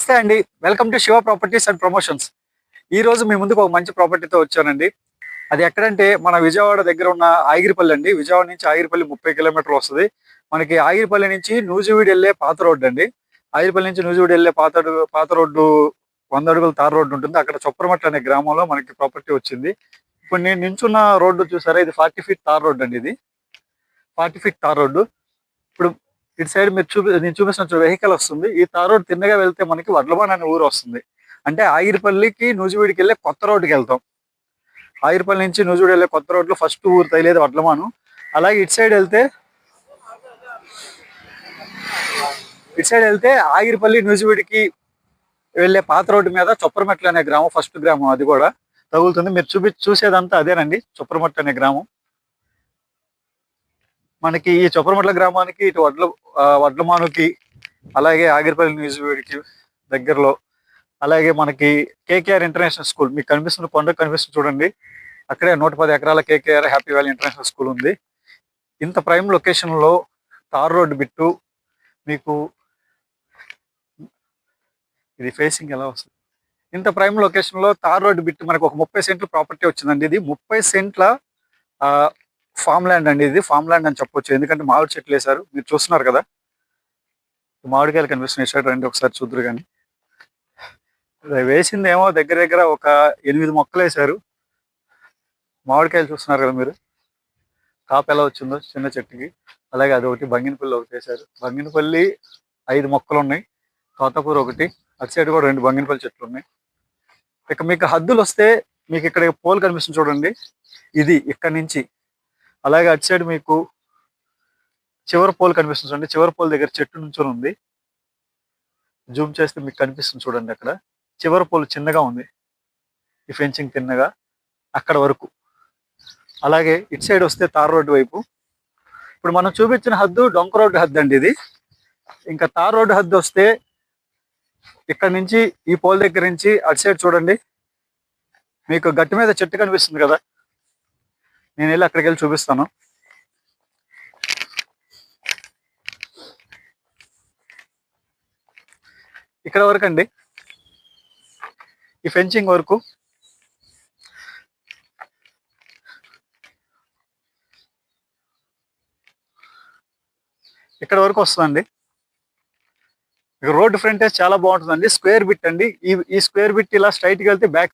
నమస్తే అండి. Welcome to Shiva properties and promotions. ఈ రోజు మీ ముందుకు ఒక మంచి ప్రాపర్టీతో వచ్చానండి. అది ఎక్కడంటే మన విజయవాడ దగ్గర ఉన్న ఆగిరిపల్లి అండి. విజయవాడ నుంచి ఆగిరిపల్లి 30 కిలోమీటర్లు వస్తది. మనకి ఆగిరిపల్లి నుంచి నూజివీడు వెళ్ళే పాత రోడ్డు అండి. ఆగిరిపల్లి నుంచి నూజివీడు వెళ్ళే పాత రోడ్డు 100 అడుగుల తార్ రోడ్డు ఉంటుంది. అక్కడ చొప్పరమట్ల అనే గ్రామంలో మనకి ప్రాపర్టీ వచ్చింది. ఇప్పుడు నేను నించున్న రోడ్డు చూసారా, ఇది 40 ఫీట్ తార్ రోడ్డు అండి. ఇది 40 ఫీట్ తార్ రోడ్డు. ఇప్పుడు ఇటు సైడ్ నేను చూపిస్తున్న వెహికల్ వస్తుంది. ఈ తార్ రోడ్ తిన్నగా వెళ్తే మనకి వడ్లమాన్ అనే ఊరు వస్తుంది. అంటే ఆగిరిపల్లికి నూజివీడికి వెళ్ళే కొత్త రోడ్డుకి వెళ్తాం. ఆగిరిపల్లి నుంచి నూజివీడు వెళ్ళే కొత్త రోడ్లో ఫస్ట్ ఊరు తగిలేది వడ్లమాను. అలాగే ఇటు సైడ్ వెళ్తే ఆగిరిపల్లి నూజివీడికి వెళ్ళే పాత రోడ్డు మీద చొప్పరమట్ల అనే గ్రామం, ఫస్ట్ గ్రామం అది కూడా తగులుతుంది. మీరు చూసేదంతా అదేనండి, చొప్పరమట్ల అనే గ్రామం. మనకి ఈ చొప్పరమట్ల గ్రామానికి ఇటు వడ్లమానుకి, అలాగే ఆగిరిపల్లి నూజివీడికి దగ్గరలో, అలాగే మనకి కేకేఆర్ ఇంటర్నేషనల్ స్కూల్ మీకు కనిపిస్తున్న కొండ కనిపిస్తుంది చూడండి, అక్కడే 110 ఎకరాల KKR happy valley international school ఉంది. ఇంత ప్రైమ్ లొకేషన్ లో తార్ రోడ్డు బిట్టు మీకు ఇది ఫేసింగ్ ఎలా వస్తుంది. ఇంత ప్రైమ్ లొకేషన్ లో తార్ రోడ్డు బిట్టు మనకు ఒక 30 సెంట్ల ప్రాపర్టీ వచ్చిందండి. ఇది 30 సెంట్ల ఫామ్ ల్యాండ్ అండి. ఇది ఫామ్ ల్యాండ్ అని చెప్పొచ్చు, ఎందుకంటే మామిడి చెట్లు వేశారు. మీరు చూస్తున్నారు కదా, మామిడికాయలు కనిపిస్తున్నాయి. సైడ్ రండి ఒకసారి చూద్దరు. కానీ వేసిందేమో దగ్గర దగ్గర ఒక 8 మొక్కలు వేశారు. మామిడికాయలు చూస్తున్నారు కదా మీరు, కాపు ఎలా వచ్చిందో చిన్న చెట్టుకి. అలాగే అదొకటి బంగినపల్లి ఒకటి వేశారు. బంగినపల్లి 5 మొక్కలు ఉన్నాయి. తోటకూర ఒకటి, అటు సైడ్ కూడా 2 బంగినపల్లి చెట్లు ఉన్నాయి. ఇక మీకు హద్దులు వస్తే మీకు ఇక్కడ పోల్ కనిపిస్తుంది చూడండి, ఇది ఇక్కడ నుంచి. అలాగే అటు సైడ్ మీకు చివరి పోల్ కనిపిస్తుంది చూడండి, చివరి పోల్ దగ్గర చెట్టు నుంచొని ఉంది. జూమ్ చేస్తే మీకు కనిపిస్తుంది చూడండి, అక్కడ చివరి పోల్ చిన్నగా ఉంది, ఈ ఫెన్సింగ్ తిన్నగా అక్కడ వరకు. అలాగే ఇటు సైడ్ వస్తే తార్ రోడ్డు వైపు, ఇప్పుడు మనం చూపించిన హద్దు డొంక రోడ్డు హద్దు అండి ఇది. ఇంకా తార్ రోడ్డు హద్దు వస్తే ఇక్కడ నుంచి ఈ పోల్ దగ్గర నుంచి అటు సైడ్ చూడండి, మీకు గట్టి మీద చెట్టు కనిపిస్తుంది కదా, నేను వెళ్ళి అక్కడికి వెళ్ళి చూపిస్తాను. ఇక్కడ వరకు అండి, ఈ ఫెన్సింగ్ వరకు. ఇక్కడ వరకు వస్తుందండి. రోడ్డు ఫ్రంటేజ్ చాలా బాగుంటుందండి. స్క్వేర్ బిట్ అండి. ఈ స్క్వేర్ బిట్ ఇలా స్ట్రైట్కి వెళ్తే బ్యాక్